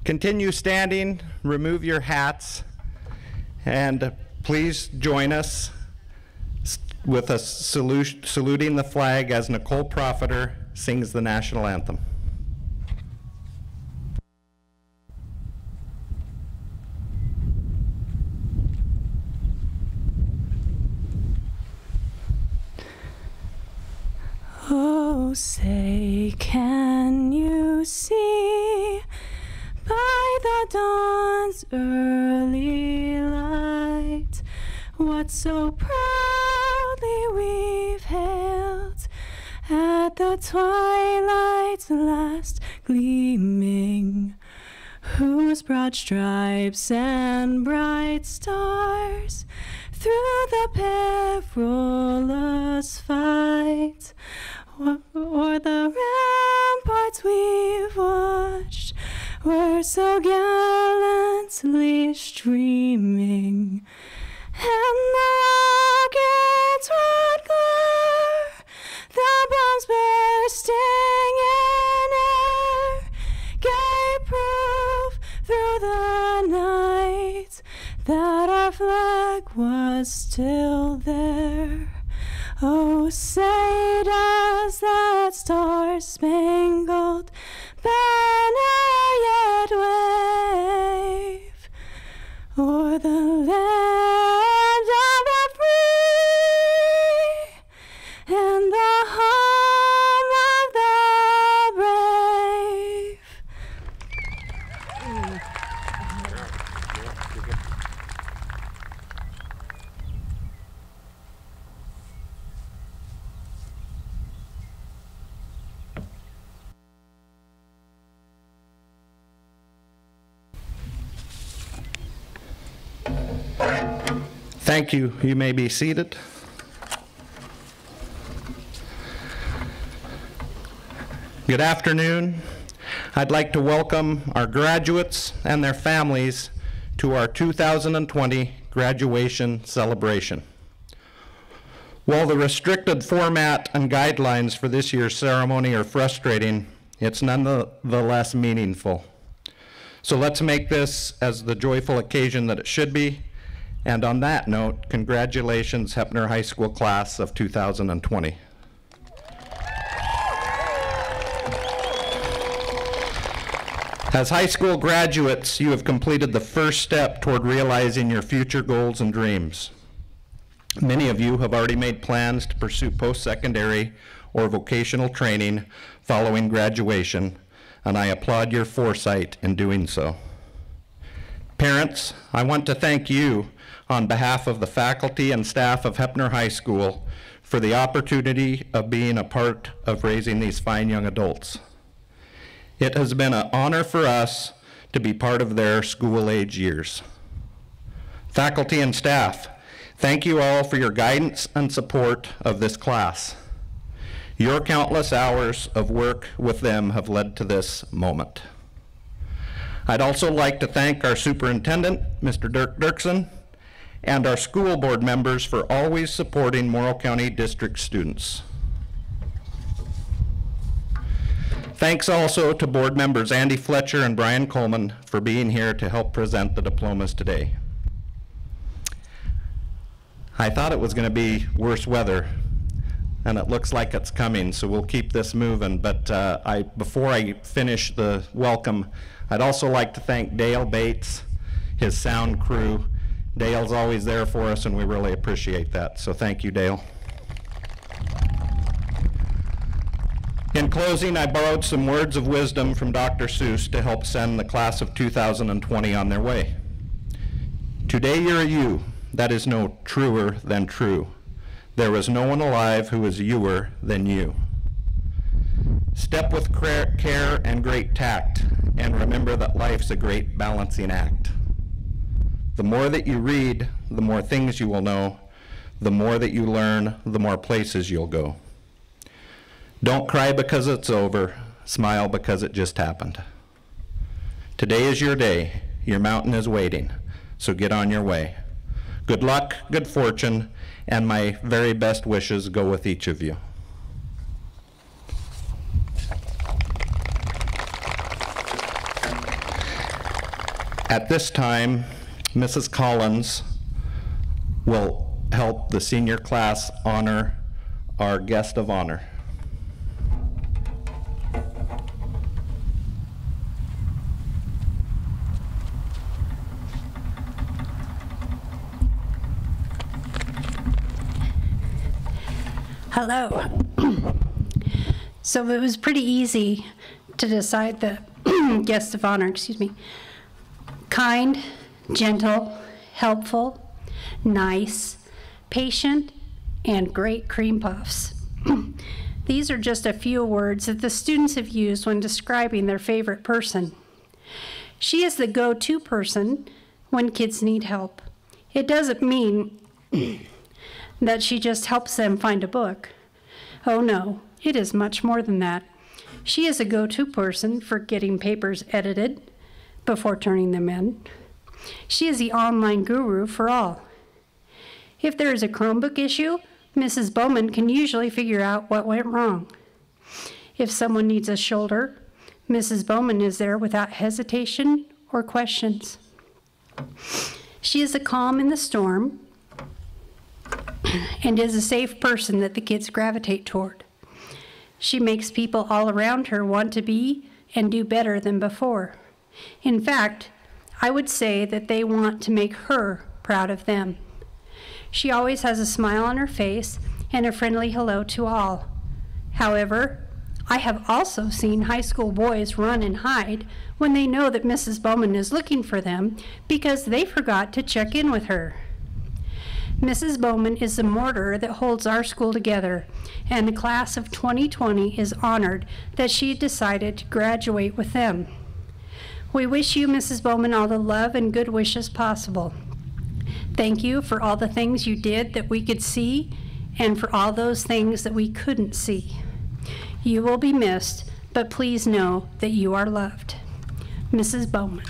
Continue standing, remove your hats, and please join us with us saluting the flag as Nicole Profiter sings the national anthem. Oh, say, can you see by the dawn's early light what so proudly we've hailed at the twilight's last gleaming, whose broad stripes and bright stars through the perilous fight o'er the ramparts we've watched were so gallantly streaming, and the rocket's red glare, the bombs bursting in air, gave proof through the night that our flag was still there. Oh, say does that star-spangled banner yet wave o'er the land of the free and the home of the brave? Thank you. You may be seated. Good afternoon. I'd like to welcome our graduates and their families to our 2020 graduation celebration. While the restricted format and guidelines for this year's ceremony are frustrating, it's nonetheless meaningful. So let's make this as the joyful occasion that it should be. And on that note, congratulations, Heppner High School class of 2020. As high school graduates, you have completed the first step toward realizing your future goals and dreams. Many of you have already made plans to pursue post-secondary or vocational training following graduation, and I applaud your foresight in doing so. Parents, I want to thank you on behalf of the faculty and staff of Heppner High School for the opportunity of being a part of raising these fine young adults. It has been an honor for us to be part of their school-age years. Faculty and staff, thank you all for your guidance and support of this class. Your countless hours of work with them have led to this moment. I'd also like to thank our superintendent, Mr. Dirk Dirksen, and our school board members for always supporting Morrow County District students. Thanks also to board members Andy Fletcher and Brian Coleman for being here to help present the diplomas today. I thought it was going to be worse weather, and it looks like it's coming, so we'll keep this moving. But before I finish the welcome, I'd also like to thank Dale Bates, his sound crew. Dale's always there for us, and we really appreciate that. So thank you, Dale. In closing, I borrowed some words of wisdom from Dr. Seuss to help send the class of 2020 on their way. Today you're a you that is no truer than true. There is no one alive who is youer than you. Step with care and great tact, and remember that life's a great balancing act. The more that you read, the more things you will know. The more that you learn, the more places you'll go. Don't cry because it's over. Smile because it just happened. Today is your day. Your mountain is waiting. So get on your way. Good luck, good fortune, and my very best wishes go with each of you. At this time, Mrs. Collins will help the senior class honor our guest of honor. Hello. So it was pretty easy to decide the guest of honor, Kind, gentle, helpful, nice, patient, and great cream puffs. These are just a few words that the students have used when describing their favorite person. She is the go-to person when kids need help. It doesn't mean that she just helps them find a book. Oh no, it is much more than that. She is a go-to person for getting papers edited before turning them in. She is the online guru for all. If there is a Chromebook issue, Mrs. Bowman can usually figure out what went wrong. If someone needs a shoulder, Mrs. Bowman is there without hesitation or questions. She is a calm in the storm and is a safe person that the kids gravitate toward. She makes people all around her want to be and do better than before. In fact, I would say that they want to make her proud of them. She always has a smile on her face and a friendly hello to all. However, I have also seen high school boys run and hide when they know that Mrs. Bowman is looking for them because they forgot to check in with her. Mrs. Bowman is the mortar that holds our school together, and the class of 2020 is honored that she decided to graduate with them. We wish you, Mrs. Bowman, all the love and good wishes possible. Thank you for all the things you did that we could see, and for all those things that we couldn't see. You will be missed, but please know that you are loved. Mrs. Bowman.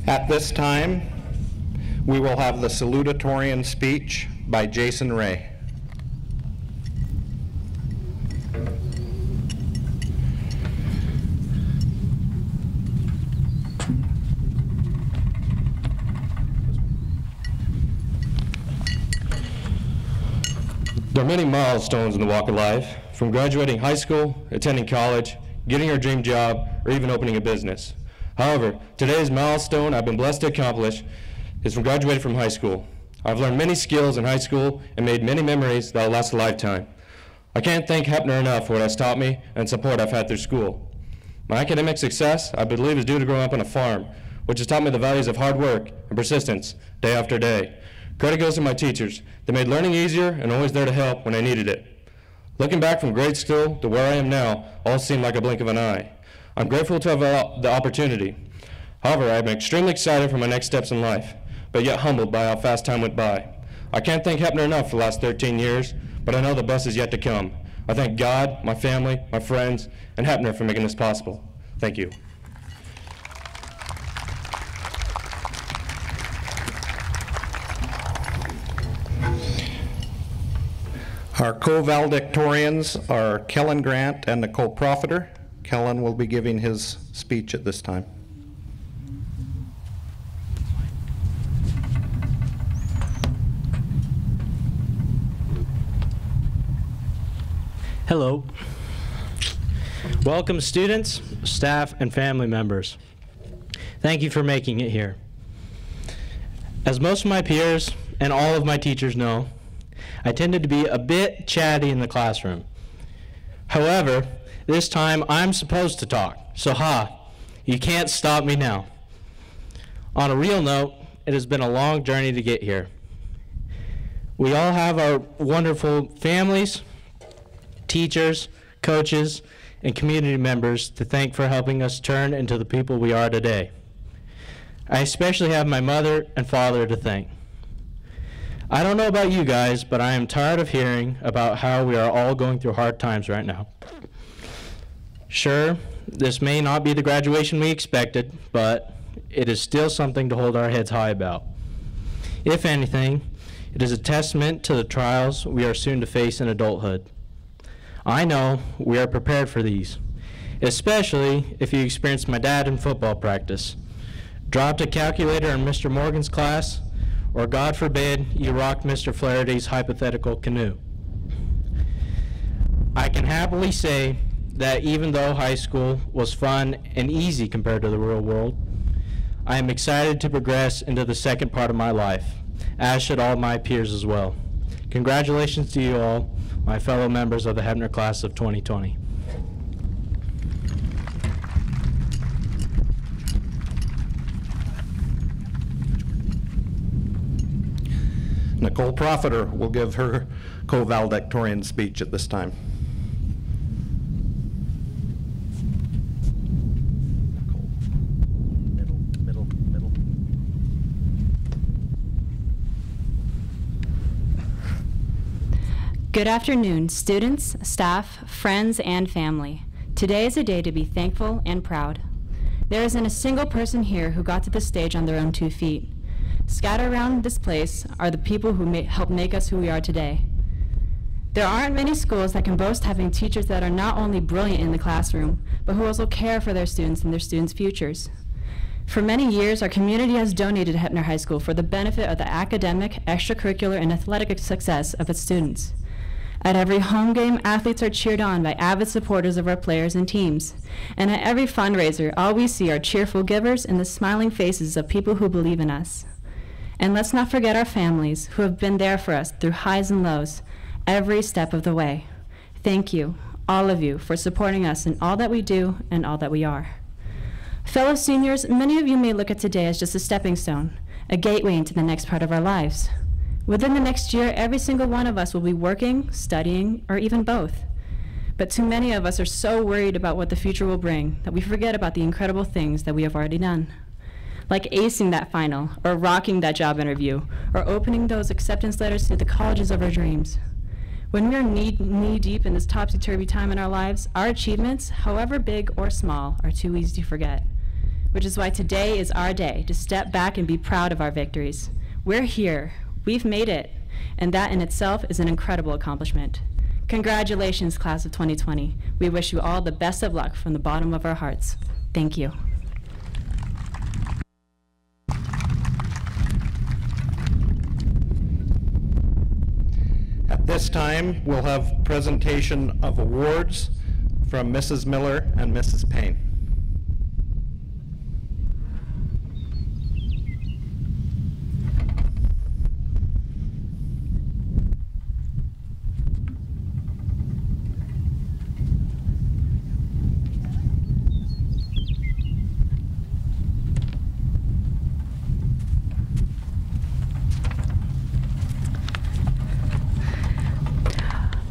At this time, we will have the salutatorian speech by Jason Ray. There are many milestones in the walk of life, from graduating high school, attending college, getting your dream job, or even opening a business. However, today's milestone I've been blessed to accomplish is from graduating from high school. I've learned many skills in high school and made many memories that will last a lifetime. I can't thank Heppner enough for what it's taught me and support I've had through school. My academic success, I believe, is due to growing up on a farm, which has taught me the values of hard work and persistence day after day. Credit goes to my teachers. They made learning easier and always there to help when I needed it. Looking back from grade school to where I am now, all seemed like a blink of an eye. I'm grateful to have the opportunity. However, I'm extremely excited for my next steps in life, but yet humbled by how fast time went by. I can't thank Heppner enough for the last 13 years, but I know the best is yet to come. I thank God, my family, my friends, and Heppner for making this possible. Thank you. Our co-valedictorians are Kellen Grant and Nicole Profiter. Kellen will be giving his speech at this time. Hello. Welcome, students, staff, and family members. Thank you for making it here. As most of my peers and all of my teachers know, I tended to be a bit chatty in the classroom. However, this time I'm supposed to talk, so you can't stop me now. On a real note, it has been a long journey to get here. We all have our wonderful families, teachers, coaches, and community members to thank for helping us turn into the people we are today. I especially have my mother and father to thank. I don't know about you guys, but I am tired of hearing about how we are all going through hard times right now. Sure, this may not be the graduation we expected, but it is still something to hold our heads high about. If anything, it is a testament to the trials we are soon to face in adulthood. I know we are prepared for these, especially if you experienced my dad in football practice, dropped a calculator in Mr. Morgan's class, or God forbid, you rocked Mr. Flaherty's hypothetical canoe. I can happily say that even though high school was fun and easy compared to the real world, I am excited to progress into the second part of my life, as should all my peers as well. Congratulations to you all, my fellow members of the Heppner class of 2020. Nicole Profiter will give her co-valedictorian speech at this time. Middle. Good afternoon, students, staff, friends, and family. Today is a day to be thankful and proud. There isn't a single person here who got to the stage on their own 2 feet. Scattered around this place are the people who helped make us who we are today. There aren't many schools that can boast having teachers that are not only brilliant in the classroom, but who also care for their students and their students' futures. For many years, our community has donated to Heppner High School for the benefit of the academic, extracurricular, and athletic success of its students. At every home game, athletes are cheered on by avid supporters of our players and teams. And at every fundraiser, all we see are cheerful givers and the smiling faces of people who believe in us. And let's not forget our families who have been there for us through highs and lows, every step of the way. Thank you, all of you, for supporting us in all that we do and all that we are. Fellow seniors, many of you may look at today as just a stepping stone, a gateway into the next part of our lives. Within the next year, every single one of us will be working, studying, or even both. But too many of us are so worried about what the future will bring that we forget about the incredible things that we have already done. Like acing that final, or rocking that job interview, or opening those acceptance letters to the colleges of our dreams. When we are knee-deep in this topsy-turvy time in our lives, our achievements, however big or small, are too easy to forget. Which is why today is our day to step back and be proud of our victories. We're here. We've made it, and that in itself is an incredible accomplishment. Congratulations, class of 2020. We wish you all the best of luck from the bottom of our hearts. Thank you. At this time, we'll have presentation of awards from Mrs. Miller and Mrs. Payne.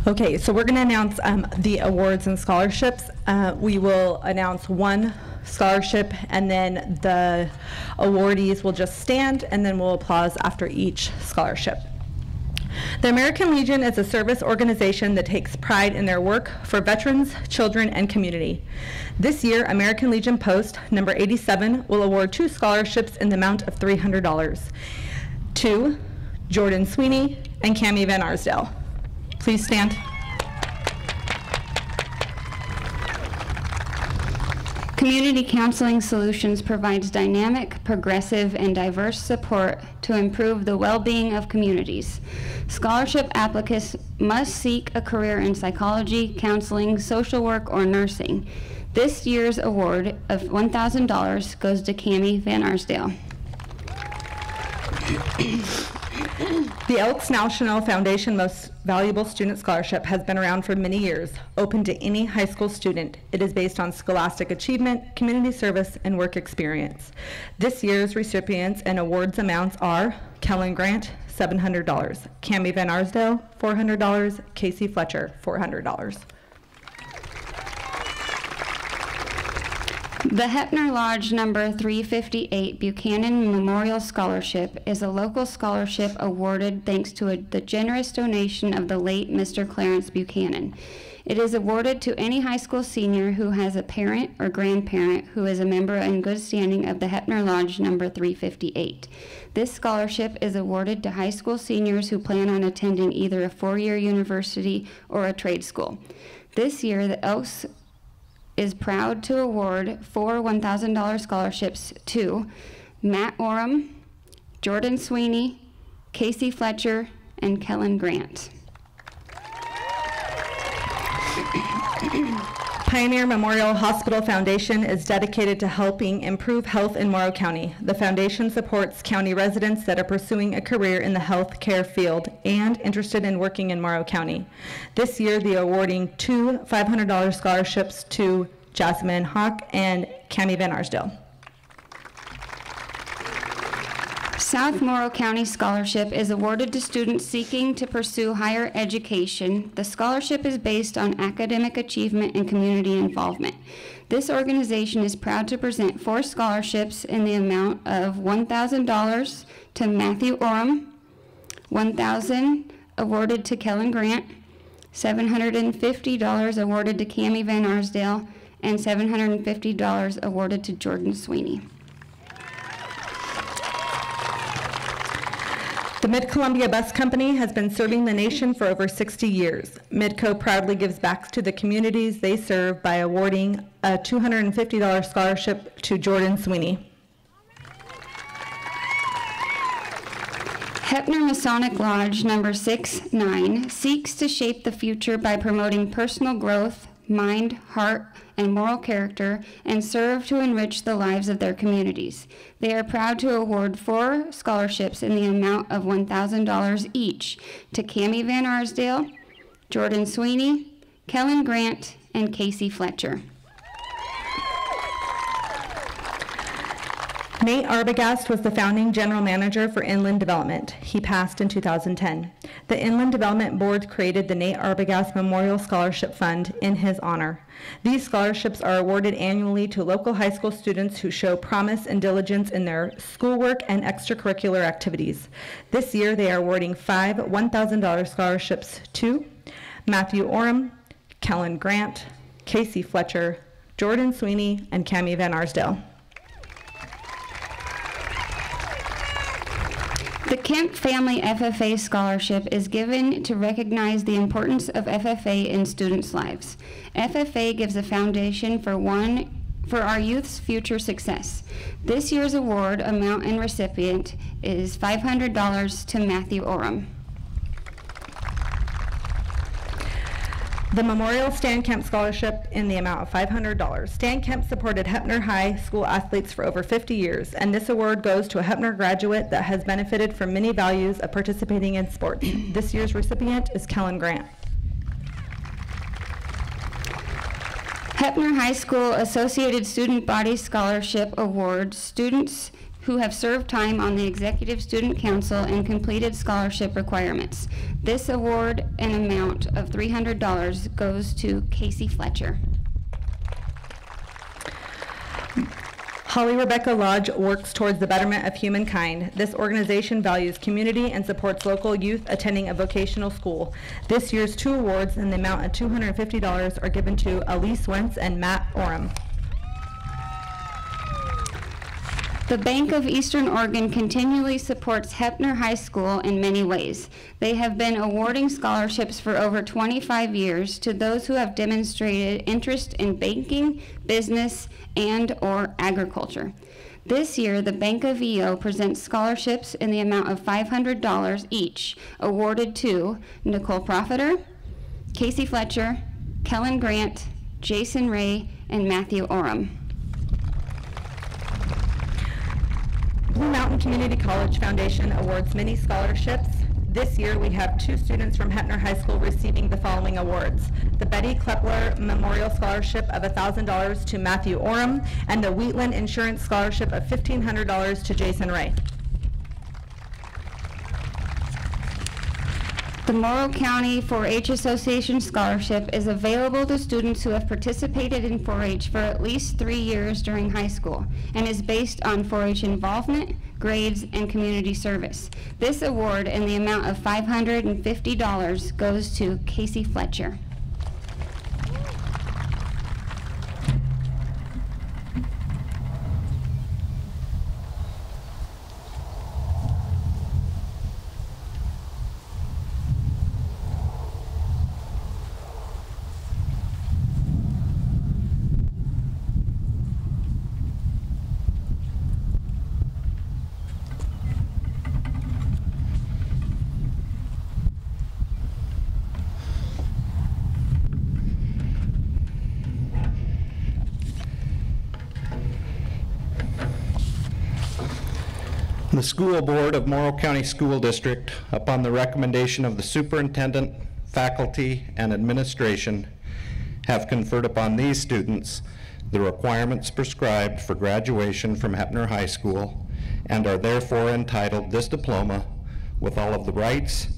Okay, so we're going to announce the awards and scholarships. We will announce one scholarship, and then the awardees will just stand, and then we'll applause after each scholarship. The American Legion is a service organization that takes pride in their work for veterans, children, and community. This year, American Legion Post number 87 will award 2 scholarships in the amount of $300 to Jordan Sweeney and Cammie Van Arsdale. Please stand. Community Counseling Solutions provides dynamic, progressive, and diverse support to improve the well-being of communities. Scholarship applicants must seek a career in psychology, counseling, social work, or nursing. This year's award of $1,000 goes to Cammie Van Arsdale. The Elks National Foundation Most Valuable Student Scholarship has been around for many years, open to any high school student. It is based on scholastic achievement, community service, and work experience. This year's recipients and awards amounts are Kellen Grant, $700, Cammie Van Arsdale, $400, Casey Fletcher, $400. The Heppner Lodge number 358 Buchanan Memorial Scholarship is a local scholarship awarded thanks to the generous donation of the late Mr. Clarence Buchanan. It is awarded to any high school senior who has a parent or grandparent who is a member in good standing of the Heppner Lodge number 358. This scholarship is awarded to high school seniors who plan on attending either a four-year university or a trade school. This year, the Elks is proud to award 4 $1,000 scholarships to Matt Oram, Jordan Sweeney, Casey Fletcher, and Kellen Grant. Pioneer Memorial Hospital Foundation is dedicated to helping improve health in Morrow County. The foundation supports county residents that are pursuing a career in the health care field and interested in working in Morrow County. This year, they are awarding 2 $500 scholarships to Jasmine Hawk and Cammie Van Arsdale. South Morrow County Scholarship is awarded to students seeking to pursue higher education. The scholarship is based on academic achievement and community involvement. This organization is proud to present 4 scholarships in the amount of $1,000 to Matthew Oram, $1,000 awarded to Kellen Grant, $750 awarded to Cammie Van Arsdale, and $750 awarded to Jordan Sweeney. The Mid-Columbia Bus Company has been serving the nation for over 60 years. Midco proudly gives back to the communities they serve by awarding a $250 scholarship to Jordan Sweeney. Heppner Masonic Lodge number 69 seeks to shape the future by promoting personal growth, mind, heart, and moral character, and serve to enrich the lives of their communities. They are proud to award 4 scholarships in the amount of $1,000 each to Cammie Van Arsdale, Jordan Sweeney, Kellen Grant, and Casey Fletcher. Nate Arbogast was the founding general manager for Inland Development. He passed in 2010. The Inland Development Board created the Nate Arbogast Memorial Scholarship Fund in his honor. These scholarships are awarded annually to local high school students who show promise and diligence in their schoolwork and extracurricular activities. This year, they are awarding 5 $1,000 scholarships to Matthew Oram, Kellen Grant, Casey Fletcher, Jordan Sweeney, and Cammie Van Arsdale. The Kemp Family FFA Scholarship is given to recognize the importance of FFA in students' lives. FFA gives a foundation for our youth's future success. This year's award amount and recipient is $500 to Matthew Oram. The Memorial Stan Kemp Scholarship in the amount of $500. Stan Kemp supported Heppner High School athletes for over 50 years, and this award goes to a Heppner graduate that has benefited from many values of participating in sports. This year's recipient is Kellen Grant. Heppner High School Associated Student Body Scholarship awards students who have served time on the Executive Student Council and completed scholarship requirements. This award, an amount of $300, goes to Casey Fletcher. Holly Rebecca Lodge works towards the betterment of humankind. This organization values community and supports local youth attending a vocational school. This year's 2 awards in the amount of $250 are given to Elise Wentz and Matt Oram. The Bank of Eastern Oregon continually supports Heppner High School in many ways. They have been awarding scholarships for over 25 years to those who have demonstrated interest in banking, business, and/or agriculture. This year, the Bank of EO presents scholarships in the amount of $500 each, awarded to Nicole Profiter, Casey Fletcher, Kellen Grant, Jason Ray, and Matthew Oram. Blue Mountain Community College Foundation awards many scholarships. This year, we have 2 students from Heppner High School receiving the following awards. The Betty Klepler Memorial Scholarship of $1,000 to Matthew Oram, and the Wheatland Insurance Scholarship of $1,500 to Jason Ray. The Morrow County 4-H Association Scholarship is available to students who have participated in 4-H for at least 3 years during high school and is based on 4-H involvement, grades, and community service. This award in the amount of $550 goes to Casey Fletcher. The School Board of Morrow County School District, upon the recommendation of the superintendent, faculty, and administration, have conferred upon these students the requirements prescribed for graduation from Heppner High School and are therefore entitled this diploma with all of the rights,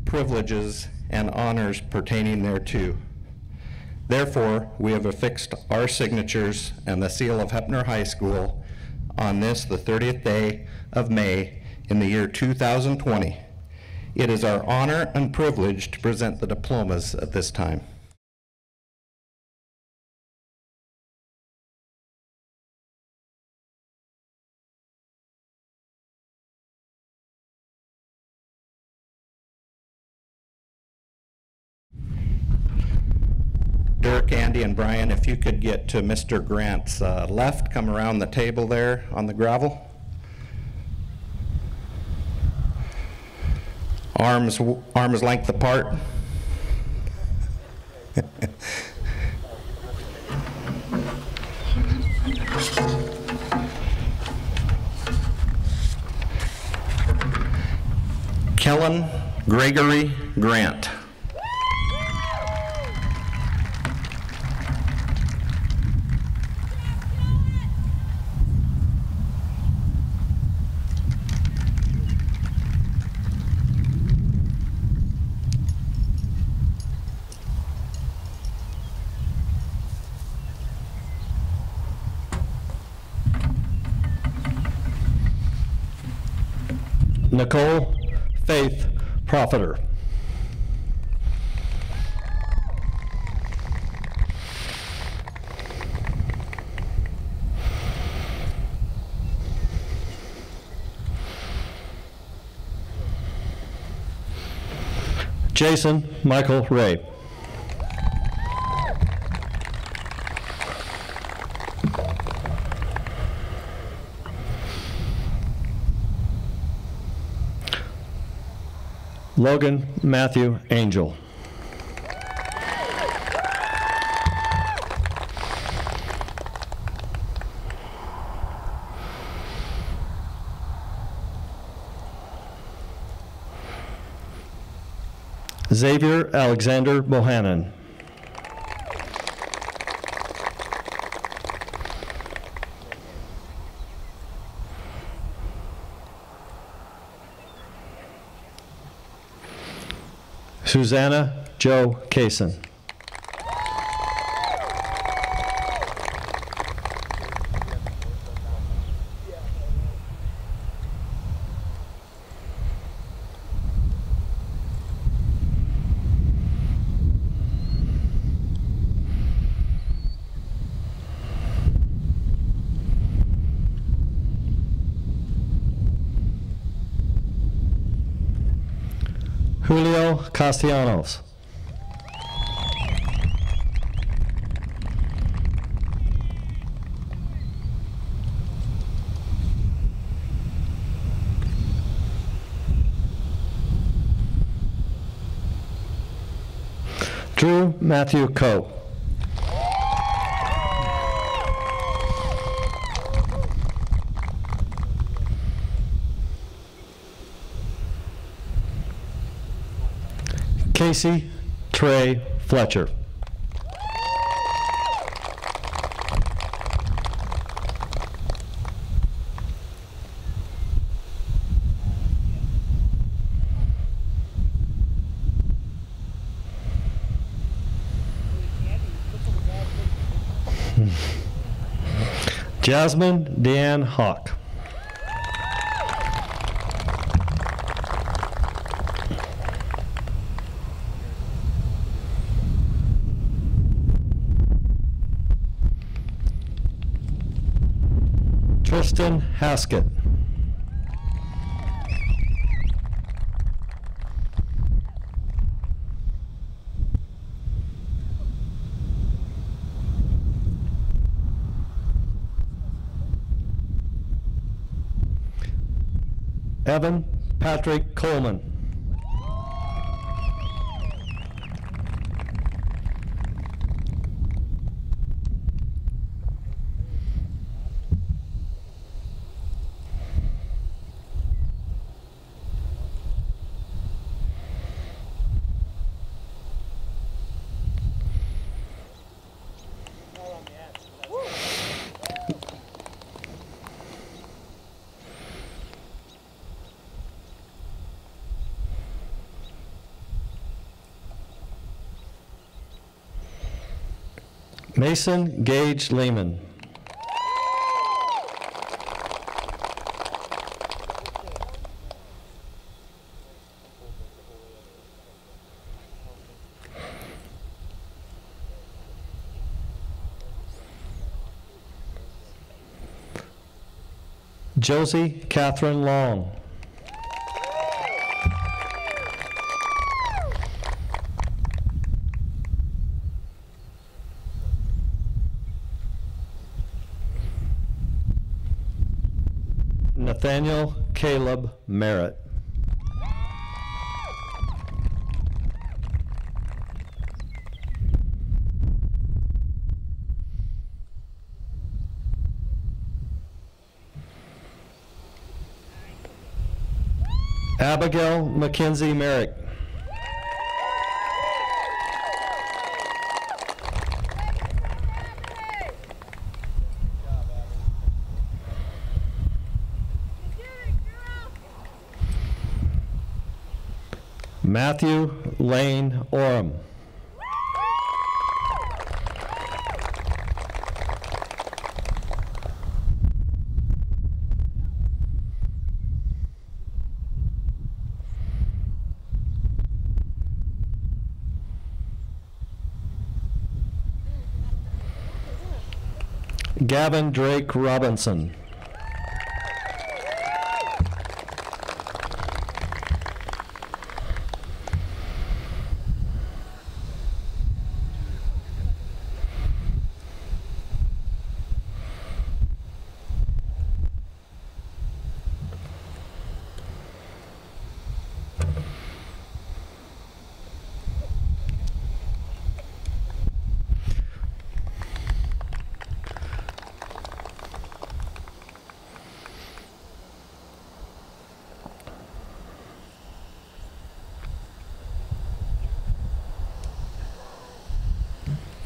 privileges, and honors pertaining thereto. Therefore, we have affixed our signatures and the seal of Heppner High School on this, the 30th day of May in the year 2020. It is our honor and privilege to present the diplomas at this time. Dirk, Andy, and Brian, if you could get to Mr. Grant's left, come around the table there on the gravel. Arms length apart. Kellen Gregory Grant. Nicole Faith Profiter. Jason Michael Ray. Logan Matthew Angel. Xavier Alexander Bohannon. Susanna Joe Kaysen. Julio Castellanos. Drew Matthew Coe. Casey Trey Fletcher. Jasmine Deanne Hawk. Tristan Haskett. Evan Patrick Coleman. Mason Gage Lehman. Josie Catherine Long. Nathaniel Caleb Merritt. Abigail Mackenzie Merrick. Matthew Lane Oram. Gavin Drake Robinson.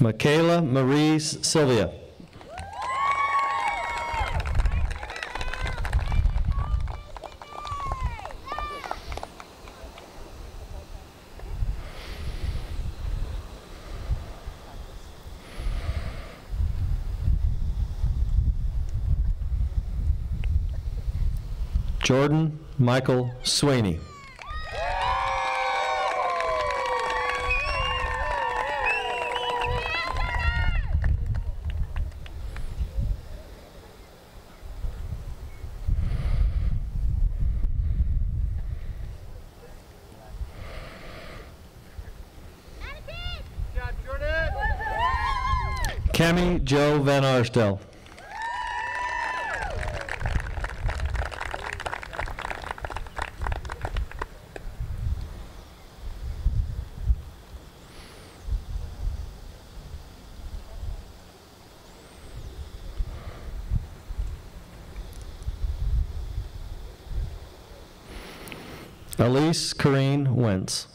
Michaela Marie Sylvia. Jordan Michael Sweeney. Cami Joe Van Arstel. Elise Corrine Wentz.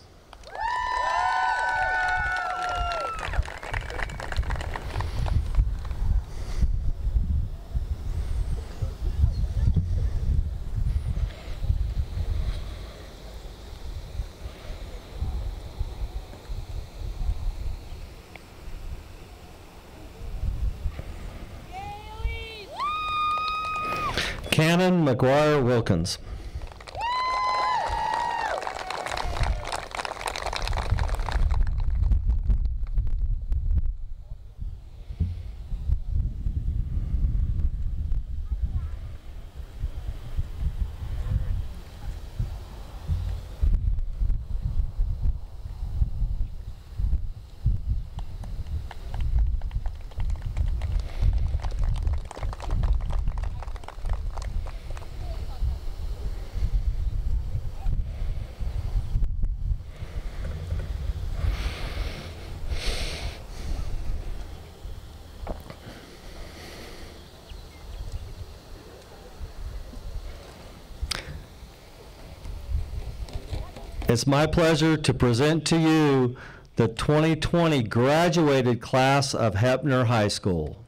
Cannon McGuire Wilkins. It's my pleasure to present to you the 2020 graduated class of Heppner High School.